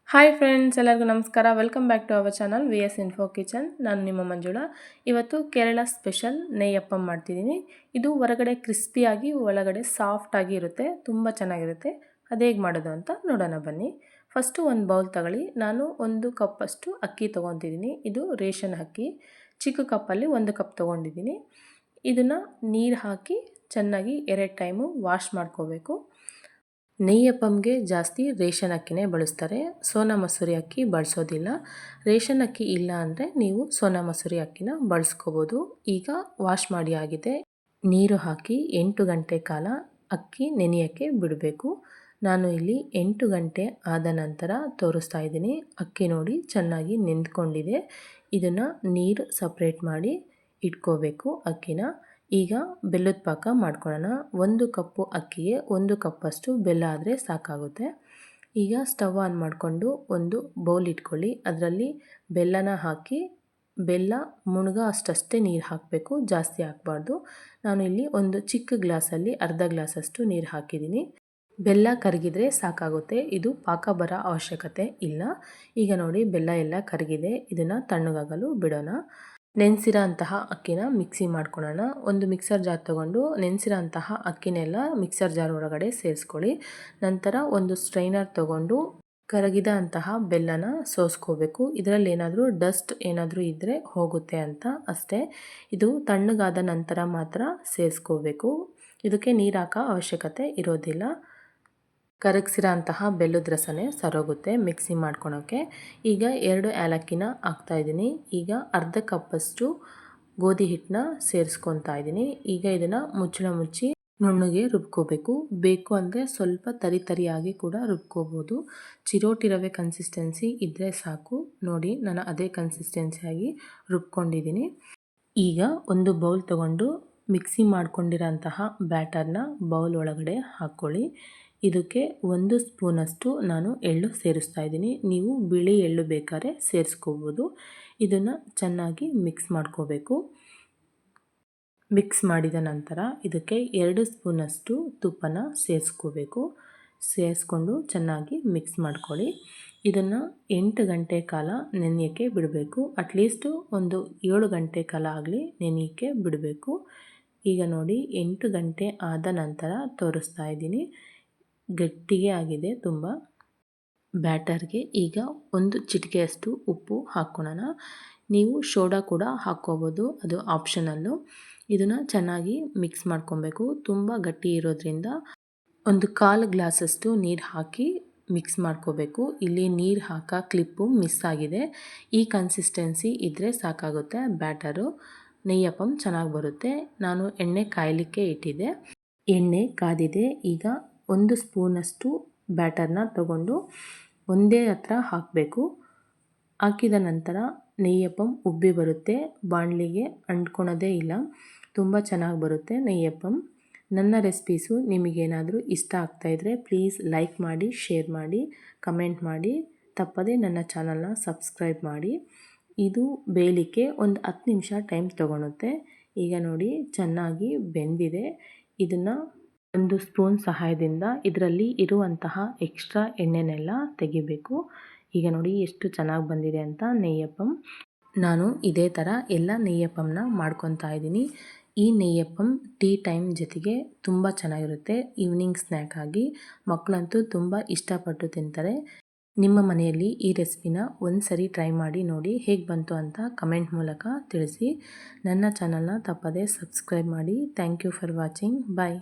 Hi friends, ಎಲ್ಲರಿಗೂ ನಮಸ್ಕಾರ. Welcome back to our channel VS info kitchen. ನಾನು ನಿಮ್ಮ ಮಂಜುಳಾ. ಇವತ್ತು ಕೇರಳ ಸ್ಪೆಷಲ್ ನೆಯ್ಯಪ್ಪಂ ಮಾಡ್ತಿದ್ದೀನಿ. ಇದು ಹೊರಗಡೆ ಕ್ರಿಸ್ಪಿಯಾಗಿ ಒಳಗಡೆ ಸಾಫ್ಟಾಗಿ ಇರುತ್ತೆ, ತುಂಬ ಚೆನ್ನಾಗಿರುತ್ತೆ. ಅದು ಹೇಗೆ ಮಾಡೋದು ಅಂತ ನೋಡೋಣ ಬನ್ನಿ. ಫಸ್ಟು ಒಂದು ಬೌಲ್ ತಗೊಳ್ಳಿ. ನಾನು 1 ಕಪ್ಪಷ್ಟು ಅಕ್ಕಿ ತೊಗೊತಿದ್ದೀನಿ. ಇದು ರೇಷನ್ ಅಕ್ಕಿ. ಚಿಕ್ಕ ಕಪ್ಪಲ್ಲಿ 1 ಕಪ್ ತೊಗೊಂಡಿದ್ದೀನಿ. ಇದನ್ನು ನೀರು ಹಾಕಿ ಚೆನ್ನಾಗಿ 2 ಟೈಮು ವಾಶ್ ಮಾಡ್ಕೋಬೇಕು. ನೆಯ್ಯಪ್ಪಂಗೆ ಜಾಸ್ತಿ ರೇಷನ್ ಅಕ್ಕಿನೇ ಬಳಸ್ತಾರೆ, ಸೋನಾ ಮಸೂರಿ ಅಕ್ಕಿ ಬಳಸೋದಿಲ್ಲ. ರೇಷನ್ ಅಕ್ಕಿ ಇಲ್ಲ ಅಂದರೆ ನೀವು ಸೋನಾ ಮಸೂರಿ ಅಕ್ಕಿನ ಬಳಸ್ಕೋಬೋದು. ಈಗ ವಾಶ್ ಮಾಡಿ ಆಗಿದೆ. ನೀರು ಹಾಕಿ 8 ಗಂಟೆ ಕಾಲ ಅಕ್ಕಿ ನೆನೆಯೋಕ್ಕೆ ಬಿಡಬೇಕು. ನಾನು ಇಲ್ಲಿ 8 ಗಂಟೆ ಆದ ನಂತರ ತೋರಿಸ್ತಾ ಇದ್ದೀನಿ. ಅಕ್ಕಿ ನೋಡಿ ಚೆನ್ನಾಗಿ ನೆಂದ್ಕೊಂಡಿದೆ. ಇದನ್ನು ನೀರು ಸಪ್ರೇಟ್ ಮಾಡಿ ಇಟ್ಕೋಬೇಕು ಅಕ್ಕಿನ. ಈಗ ಬೆಲ್ಲದ ಪಾಕ ಮಾಡ್ಕೊಳ್ಳೋಣ. 1 ಕಪ್ಪು ಅಕ್ಕಿಗೆ 1 ಕಪ್ಪಷ್ಟು ಬೆಲ್ಲ ಆದರೆ ಸಾಕಾಗುತ್ತೆ. ಈಗ ಸ್ಟವ್ ಆನ್ ಮಾಡಿಕೊಂಡು ಒಂದು ಬೌಲ್ ಇಟ್ಕೊಳ್ಳಿ. ಅದರಲ್ಲಿ ಬೆಲ್ಲನ ಹಾಕಿ, ಬೆಲ್ಲ ಮುಳುಗೋ ಅಷ್ಟೇ ನೀರು ಹಾಕಬೇಕು, ಜಾಸ್ತಿ ಹಾಕಬಾರ್ದು. ನಾನು ಇಲ್ಲಿ ಒಂದು ಚಿಕ್ಕ ಗ್ಲಾಸಲ್ಲಿ ಅರ್ಧ ಗ್ಲಾಸಷ್ಟು ನೀರು ಹಾಕಿದ್ದೀನಿ. ಬೆಲ್ಲ ಕರಗಿದ್ರೆ ಸಾಕಾಗುತ್ತೆ, ಇದು ಪಾಕ ಬರೋ ಅವಶ್ಯಕತೆ ಇಲ್ಲ. ಈಗ ನೋಡಿ ಬೆಲ್ಲ ಎಲ್ಲ ಕರಗಿದೆ. ಇದನ್ನು ತಣ್ಣಗಾಗಲು ಬಿಡೋಣ. ನೆನೆಸಿರೋ ಅಂತಹ ಅಕ್ಕಿನ ಮಿಕ್ಸಿ ಮಾಡ್ಕೊಳ್ಳೋಣ. ಒಂದು ಮಿಕ್ಸರ್ ಜಾರ್ ತೊಗೊಂಡು ನೆನೆಸಿರೋ ಅಂತಹ ಅಕ್ಕಿನೆಲ್ಲ ಮಿಕ್ಸರ್ ಜಾರ್ ಒಳಗಡೆ ಸೇರಿಸ್ಕೊಳ್ಳಿ. ನಂತರ ಒಂದು ಸ್ಟ್ರೈನರ್ ತೊಗೊಂಡು ಕರಗಿದ ಅಂತಹ ಬೆಲ್ಲನ ಸೋಸ್ಕೋಬೇಕು. ಇದರಲ್ಲಿ ಏನಾದರೂ ಡಸ್ಟ್ ಏನಾದರೂ ಇದ್ದರೆ ಹೋಗುತ್ತೆ ಅಂತ ಅಷ್ಟೇ. ಇದು ತಣ್ಣಗಾದ ನಂತರ ಮಾತ್ರ ಸೇರಿಸ್ಕೋಬೇಕು. ಇದಕ್ಕೆ ನೀರು ಹಾಕೋ ಅವಶ್ಯಕತೆ ಇರೋದಿಲ್ಲ. ಕರಗಿಸಿರೋ ಅಂತಹ ಬೆಲ್ಲದ ರಸನೇ ಸರೋಗುತ್ತೆ ಮಿಕ್ಸಿ ಮಾಡ್ಕೊಳೋಕ್ಕೆ. ಈಗ 2 ಏಲಕ್ಕಿನ ಹಾಕ್ತಾಯಿದ್ದೀನಿ. ಈಗ ಅರ್ಧ ಕಪ್ಪಷ್ಟು ಗೋಧಿ ಹಿಟ್ಟನ್ನ ಸೇರಿಸ್ಕೊತಾ ಇದ್ದೀನಿ. ಈಗ ಇದನ್ನು ಮುಚ್ಚಳ ಮುಚ್ಚಿ ನುಣ್ಣಗೆ ರುಬ್ಕೋಬೇಕು. ಬೇಕು ಅಂದರೆ ಸ್ವಲ್ಪ ತರಿಯಾಗಿ ಕೂಡ ರುಬ್ಕೋಬೋದು. ಚಿರೋಟಿ ರವೆ ಕನ್ಸಿಸ್ಟೆನ್ಸಿ ಇದ್ದರೆ ಸಾಕು. ನೋಡಿ, ನಾನು ಅದೇ ಕನ್ಸಿಸ್ಟೆನ್ಸಿಯಾಗಿ ರುಬ್ಕೊಂಡಿದ್ದೀನಿ. ಈಗ ಒಂದು ಬೌಲ್ ತೊಗೊಂಡು ಮಿಕ್ಸಿ ಮಾಡ್ಕೊಂಡಿರೋ ಅಂತಹ ಬ್ಯಾಟರ್ನ ಬೌಲ್ ಒಳಗಡೆ ಹಾಕ್ಕೊಳ್ಳಿ. ಇದಕ್ಕೆ 1 ಸ್ಪೂನಷ್ಟು ನಾನು ಎಳ್ಳು ಸೇರಿಸ್ತಾ ಇದ್ದೀನಿ. ನೀವು ಬಿಳಿ ಎಳ್ಳು ಬೇಕಾದ್ರೆ ಸೇರಿಸ್ಕೋಬೋದು. ಇದನ್ನು ಚೆನ್ನಾಗಿ ಮಿಕ್ಸ್ ಮಾಡ್ಕೋಬೇಕು. ಮಿಕ್ಸ್ ಮಾಡಿದ ನಂತರ ಇದಕ್ಕೆ 2 ಸ್ಪೂನಷ್ಟು ತುಪ್ಪನ ಸೇರಿಸ್ಕೋಬೇಕು. ಸೇರಿಸ್ಕೊಂಡು ಚೆನ್ನಾಗಿ ಮಿಕ್ಸ್ ಮಾಡ್ಕೊಳ್ಳಿ. ಇದನ್ನು 8 ಗಂಟೆ ಕಾಲ ನೆನೆಯೋಕ್ಕೆ ಬಿಡಬೇಕು. ಅಟ್ಲೀಸ್ಟು ಒಂದು 7 ಗಂಟೆ ಕಾಲ ಆಗಲಿ ನೆನೆಯೋಕ್ಕೆ ಬಿಡಬೇಕು. ಈಗ ನೋಡಿ 8 ಗಂಟೆ ಆದ ನಂತರ ತೋರಿಸ್ತಾ ಇದ್ದೀನಿ. ಗಟ್ಟಿಗೆ ಆಗಿದೆ ತುಂಬ ಬ್ಯಾಟರ್ಗೆ. ಈಗ 1 ಚಿಟಿಕೆಯಷ್ಟು ಉಪ್ಪು ಹಾಕ್ಕೊಳ್ಳೋಣ. ನೀವು ಸೋಡಾ ಕೂಡ ಹಾಕ್ಕೋಬೋದು, ಅದು ಆಪ್ಷನಲ್ಲು. ಇದನ್ನು ಚೆನ್ನಾಗಿ ಮಿಕ್ಸ್ ಮಾಡ್ಕೊಬೇಕು. ತುಂಬ ಗಟ್ಟಿ ಇರೋದ್ರಿಂದ 1/4 ಗ್ಲಾಸಷ್ಟು ನೀರು ಹಾಕಿ ಮಿಕ್ಸ್ ಮಾಡ್ಕೋಬೇಕು. ಇಲ್ಲಿ ನೀರು ಹಾಕೋ ಕ್ಲಿಪ್ಪು ಮಿಸ್ ಆಗಿದೆ. ಈ ಕನ್ಸಿಸ್ಟೆನ್ಸಿ ಇದ್ದರೆ ಸಾಕಾಗುತ್ತೆ. ಬ್ಯಾಟರು ನೆಯ್ಯಪ್ಪಂ ಚೆನ್ನಾಗಿ ಬರುತ್ತೆ. ನಾನು ಎಣ್ಣೆ ಕಾಯಲಿಕ್ಕೆ ಇಟ್ಟಿದ್ದೆ. ಎಣ್ಣೆ ಕಾದಿದೆ. ಈಗ 1 ಸ್ಪೂನಷ್ಟು ಬ್ಯಾಟರ್ನ ತಗೊಂಡು ಒಂದೇ ಹತ್ರ ಹಾಕಬೇಕು. ಹಾಕಿದ ನಂತರ ನೆಯ್ಯಪ್ಪಂ ಉಬ್ಬಿ ಬರುತ್ತೆ. ಬಾಣಲಿಗೆ ಅಂಟ್ಕೊಳೋದೇ ಇಲ್ಲ. ತುಂಬ ಚೆನ್ನಾಗಿ ಬರುತ್ತೆ ನೆಯ್ಯಪ್ಪಂ. ನನ್ನ ರೆಸಿಪೀಸು ನಿಮಗೇನಾದರೂ ಇಷ್ಟ ಆಗ್ತಾಯಿದ್ರೆ ಪ್ಲೀಸ್ ಲೈಕ್ ಮಾಡಿ, ಶೇರ್ ಮಾಡಿ, ಕಮೆಂಟ್ ಮಾಡಿ. ತಪ್ಪದೇ ನನ್ನ ಚಾನಲ್ನ ಸಬ್ಸ್ಕ್ರೈಬ್ ಮಾಡಿ. ಇದು ಬೇಯಲಿಕ್ಕೆ ಒಂದು 10 ನಿಮಿಷ ಟೈಮ್ ತೊಗೊಳುತ್ತೆ. ಈಗ ನೋಡಿ ಚೆನ್ನಾಗಿ ಬೆಂದಿದೆ. ಇದನ್ನು 1 ಸ್ಪೂನ್ ಸಹಾಯದಿಂದ ಇದರಲ್ಲಿ ಇರುವಂತಹ ಎಕ್ಸ್ಟ್ರಾ ಎಣ್ಣೆನೆಲ್ಲ ತೆಗಿಬೇಕು. ಈಗ ನೋಡಿ ಎಷ್ಟು ಚೆನ್ನಾಗಿ ಬಂದಿದೆ ಅಂತ ನೆಯ್ಯಪ್ಪಂ. ನಾನು ಇದೇ ಥರ ಎಲ್ಲ ನೆಯ್ಯಪ್ಪಂನ ಮಾಡ್ಕೊತಾ ಇದ್ದೀನಿ. ಈ ನೆಯ್ಯಪ್ಪಂ ಟೀ ಟೈಮ್ ಜೊತೆಗೆ ತುಂಬ ಚೆನ್ನಾಗಿರುತ್ತೆ. ಈವ್ನಿಂಗ್ ಸ್ನ್ಯಾಕ್ ಆಗಿ ಮಕ್ಕಳಂತೂ ತುಂಬ ಇಷ್ಟಪಟ್ಟು ತಿಂತಾರೆ. ನಿಮ್ಮ ಮನೆಯಲ್ಲಿ ಈ ರೆಸಿಪಿನ ಒಂದು ಸರಿ ಟ್ರೈ ಮಾಡಿ ನೋಡಿ. ಹೇಗೆ ಬಂತು ಅಂತ ಕಮೆಂಟ್ ಮೂಲಕ ತಿಳಿಸಿ. ನನ್ನ ಚಾನಲ್ನ ತಪ್ಪದೇ ಸಬ್ಸ್ಕ್ರೈಬ್ ಮಾಡಿ. Thank you for watching. Bye.